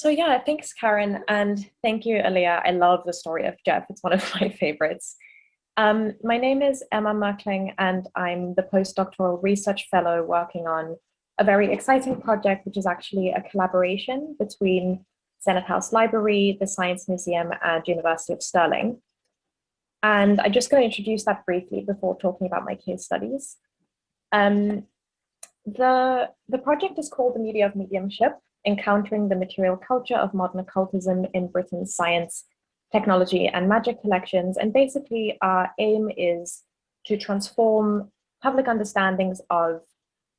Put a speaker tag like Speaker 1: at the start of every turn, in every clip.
Speaker 1: So yeah, thanks, Karen, and thank you, Aliyah. I love the story of Jeff. It's one of my favorites. My name is Emma Merkling, and I'm the postdoctoral research fellow working on a very exciting project, which is actually a collaboration between Senate House Library, the Science Museum, and University of Stirling. And I'm just going to introduce that briefly before talking about my case studies. The project is called The Media of Mediumship, Encountering the Material Culture of Modern Occultism in Britain's Science, Technology, and Magic collections. And basically, our aim is to transform public understandings of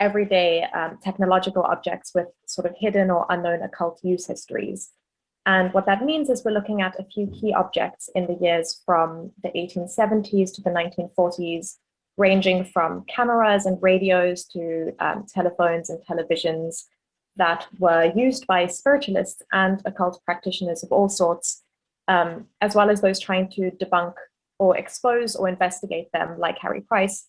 Speaker 1: everyday technological objects with sort of hidden or unknown occult use histories. And what that means is we're looking at a few key objects in the years from the 1870s to the 1940s, ranging from cameras and radios to telephones and televisions that were used by spiritualists and occult practitioners of all sorts, as well as those trying to debunk or expose or investigate them, like Harry Price.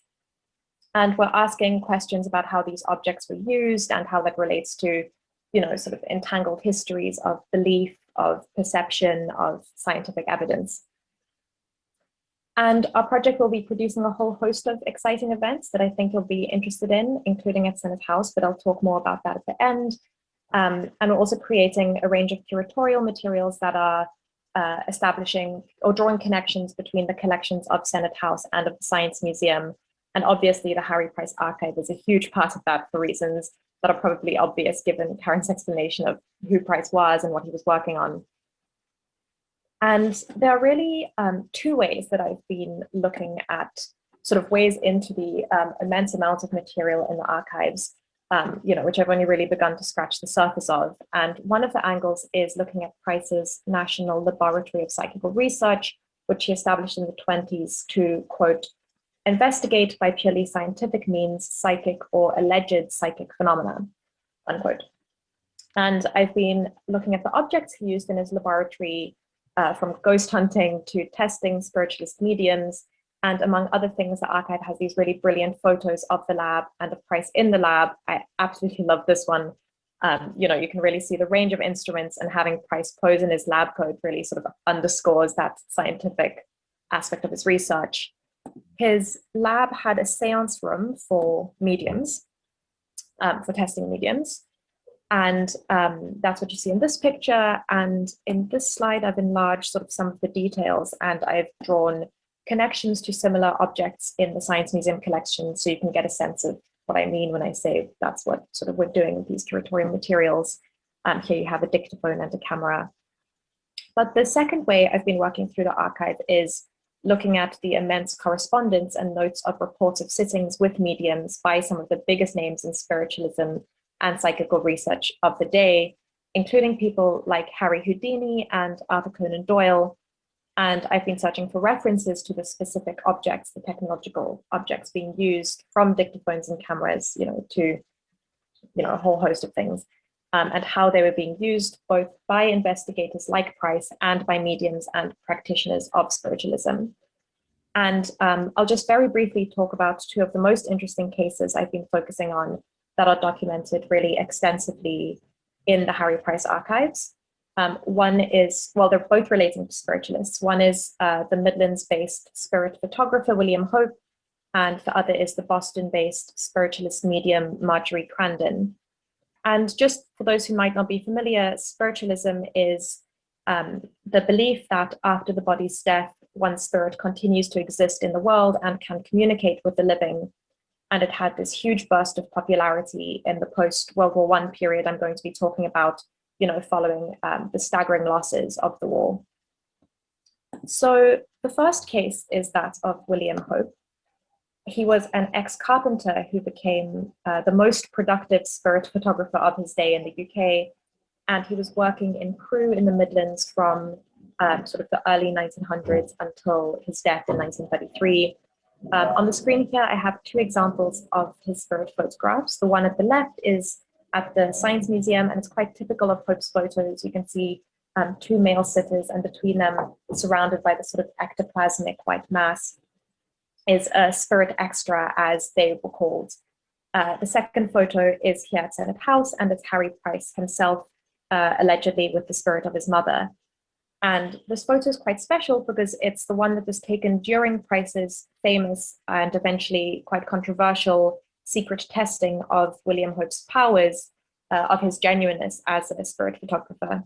Speaker 1: And we're asking questions about how these objects were used and how that relates to, sort of entangled histories of belief, of perception, of scientific evidence. And our project will be producing a whole host of exciting events that I think you'll be interested in, including at Senate House, but I'll talk more about that at the end. And we're also creating a range of curatorial materials that are establishing or drawing connections between the collections of Senate House and of the Science Museum. And obviously the Harry Price Archive is a huge part of that for reasons that are probably obvious given Karen's explanation of who Price was and what he was working on. And there are really two ways that I've been looking at sort of ways into the immense amount of material in the archives, which I've only really begun to scratch the surface of. And one of the angles is looking at Price's National Laboratory of Psychical Research, which he established in the 1920s to, quote, investigate by purely scientific means psychic or alleged psychic phenomena, unquote. And I've been looking at the objects he used in his laboratory, from ghost hunting to testing spiritualist mediums. And among other things, the archive has these really brilliant photos of the lab and of Price in the lab. I absolutely love this one. You can really see the range of instruments, and having Price pose in his lab coat really sort of underscores that scientific aspect of his research. His lab had a seance room for mediums, for testing mediums. And that's what you see in this picture. And in this slide, I've enlarged sort of some of the details, and I've drawn connections to similar objects in the Science Museum collection, so you can get a sense of what I mean when I say that's what sort of we're doing with these curatorial materials. Here you have a dictaphone and a camera. But the second way I've been working through the archive is looking at the immense correspondence and notes of reports of sittings with mediums by some of the biggest names in spiritualism and psychical research of the day, including people like Harry Houdini and Arthur Conan Doyle. And I've been searching for references to the specific objects, the technological objects being used, from dictaphones and cameras, to a whole host of things, and how they were being used both by investigators like Price and by mediums and practitioners of spiritualism. And I'll just very briefly talk about two of the most interesting cases I've been focusing on that are documented really extensively in the Harry Price archives. One is, well, they're both relating to spiritualists. One is the Midlands-based spirit photographer, William Hope, and the other is the Boston-based spiritualist medium, Margery Crandon. And just for those who might not be familiar, spiritualism is the belief that after the body's death, one's spirit continues to exist in the world and can communicate with the living. And it had this huge burst of popularity in the post-World War I period I'm going to be talking about, following the staggering losses of the war. So the first case is that of William Hope. He was an ex-carpenter who became the most productive spirit photographer of his day in the UK. And he was working in Crewe in the Midlands from sort of the early 1900s until his death in 1933. On the screen here, I have two examples of his spirit photographs. The one at the left is at the Science Museum, and it's quite typical of Hope's photos. You can see two male sitters, and between them, surrounded by the sort of ectoplasmic white mass, is a spirit extra, as they were called. The second photo is here at Senate House, and it's Harry Price himself allegedly with the spirit of his mother. And this photo is quite special because it's the one that was taken during Price's famous and eventually quite controversial secret testing of William Hope's powers, of his genuineness as a spirit photographer.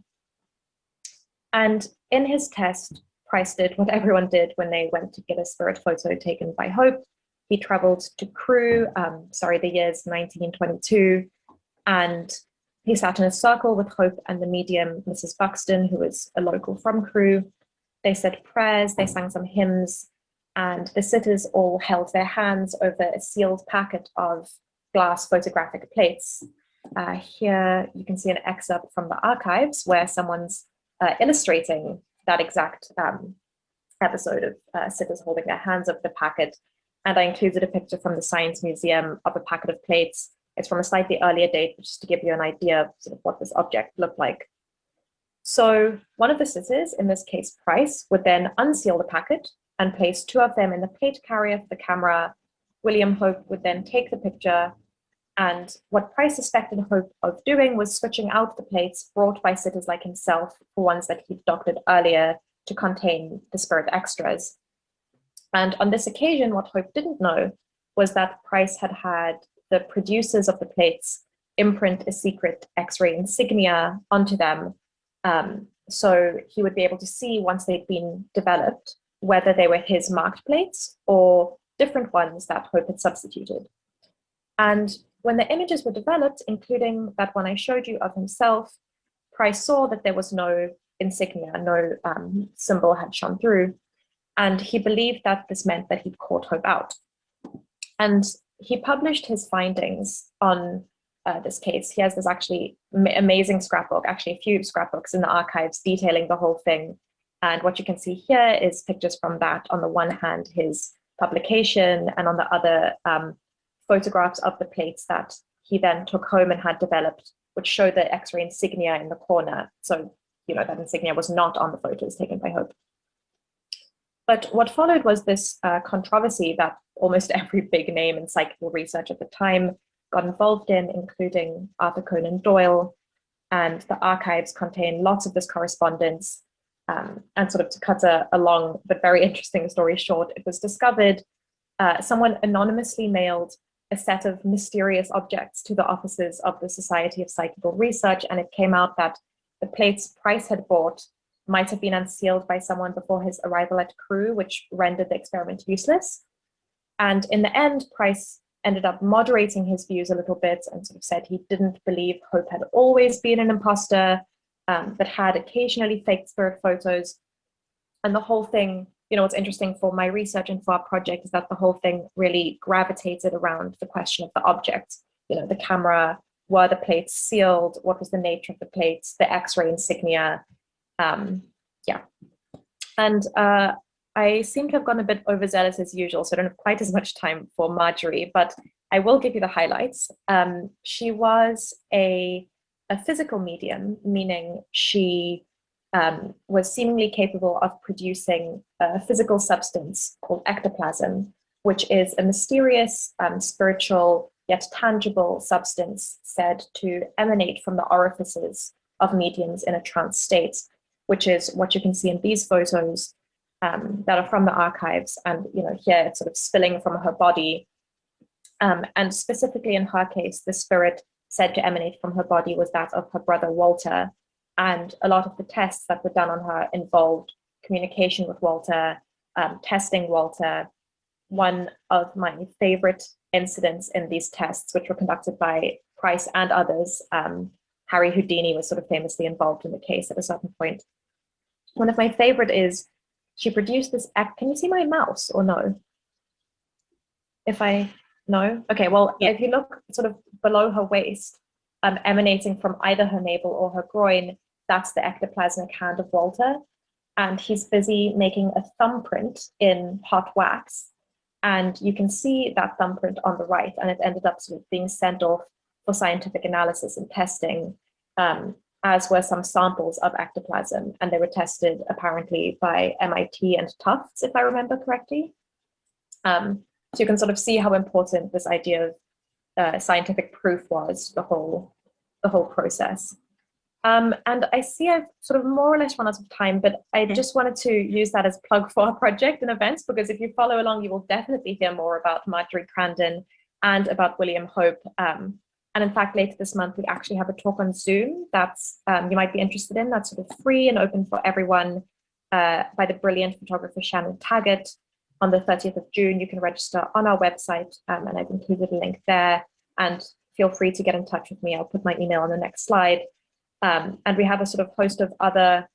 Speaker 1: And in his test, Price did what everyone did when they went to get a spirit photo taken by Hope. He traveled to Crewe, the year's 1922, and he sat in a circle with Hope and the medium, Mrs. Buxton, who was a local from Crewe. They said prayers, they sang some hymns, and the sitters all held their hands over a sealed packet of glass photographic plates. Here you can see an excerpt from the archives where someone's illustrating that exact episode of sitters holding their hands over the packet. And I included a picture from the Science Museum of a packet of plates. It's from a slightly earlier date, just to give you an idea of sort of what this object looked like. So one of the sitters, in this case Price, would then unseal the packet and place two of them in the plate carrier for the camera. William Hope would then take the picture, and what Price suspected Hope of doing was switching out the plates brought by sitters like himself for ones that he'd doctored earlier to contain the spirit extras. And on this occasion, what Hope didn't know was that Price had had the producers of the plates imprint a secret X-ray insignia onto them. So he would be able to see, once they'd been developed, whether they were his marked plates or different ones that Hope had substituted. And when the images were developed, including that one I showed you of himself, Price saw that there was no insignia, no symbol had shone through. And he believed that this meant that he'd caught Hope out. And he published his findings on this case. He has this actually amazing scrapbook, actually a few scrapbooks in the archives detailing the whole thing. And what you can see here is pictures from that. On the one hand, his publication, and on the other, photographs of the plates that he then took home and had developed, which show the X-ray insignia in the corner. So, that insignia was not on the photos taken by Hope. But what followed was this controversy that almost every big name in psychical research at the time got involved in, including Arthur Conan Doyle, and the archives contain lots of this correspondence. And sort of to cut a long but very interesting story short, it was discovered someone anonymously mailed a set of mysterious objects to the offices of the Society of Psychical Research, and it came out that the plates Price had bought might have been unsealed by someone before his arrival at Crewe, which rendered the experiment useless. And in the end, Price ended up moderating his views a little bit and sort of said he didn't believe Hope had always been an imposter, but had occasionally faked spirit photos. And the whole thing, what's interesting for my research and for our project is that the whole thing really gravitated around the question of the object. The camera, were the plates sealed? What was the nature of the plates? The X-ray insignia? Yeah. And I seem to have gone a bit overzealous as usual, so I don't have quite as much time for Margery, but I will give you the highlights. She was a physical medium, meaning she was seemingly capable of producing a physical substance called ectoplasm, which is a mysterious, spiritual, yet tangible substance said to emanate from the orifices of mediums in a trance state, which is what you can see in these photos that are from the archives. And here it's sort of spilling from her body. And specifically in her case, the spirit said to emanate from her body was that of her brother Walter. And a lot of the tests that were done on her involved communication with Walter, testing Walter. One of my favorite incidents in these tests, which were conducted by Price and others, Harry Houdini was sort of famously involved in the case at a certain point. One of my favorite is she produced this, can you see my mouse or no? No? Okay, well, yeah. If you look sort of below her waist, emanating from either her navel or her groin, that's the ectoplasmic hand of Walter. And he's busy making a thumbprint in hot wax. And you can see that thumbprint on the right, and it ended up sort of being sent off for scientific analysis and testing, as were some samples of ectoplasm. And they were tested apparently by MIT and Tufts, if I remember correctly. So you can sort of see how important this idea of scientific proof was, the whole process. And I see I've sort of more or less run out of time, but I just wanted to use that as plug for our project and events, because if you follow along, you will definitely hear more about Margery Crandon and about William Hope. And in fact, later this month, we actually have a talk on Zoom that's you might be interested in. That's sort of free and open for everyone by the brilliant photographer Shannon Taggart on the 30th of June. You can register on our website, and I've included a link there. And feel free to get in touch with me. I'll put my email on the next slide. And we have a sort of host of other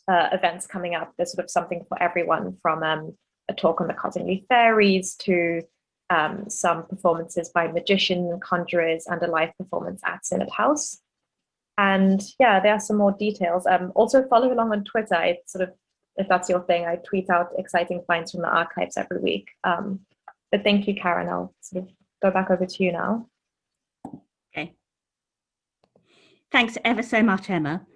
Speaker 1: events coming up. There's sort of something for everyone, from a talk on the Cottingley fairies to some performances by magicians and conjurers, and a live performance at Synod House. And yeah, there are some more details. Also follow along on Twitter. I sort of, if that's your thing, I tweet out exciting finds from the archives every week. But thank you, Karen. I'll sort of go back over to you now.
Speaker 2: Okay. Thanks ever so much, Emma.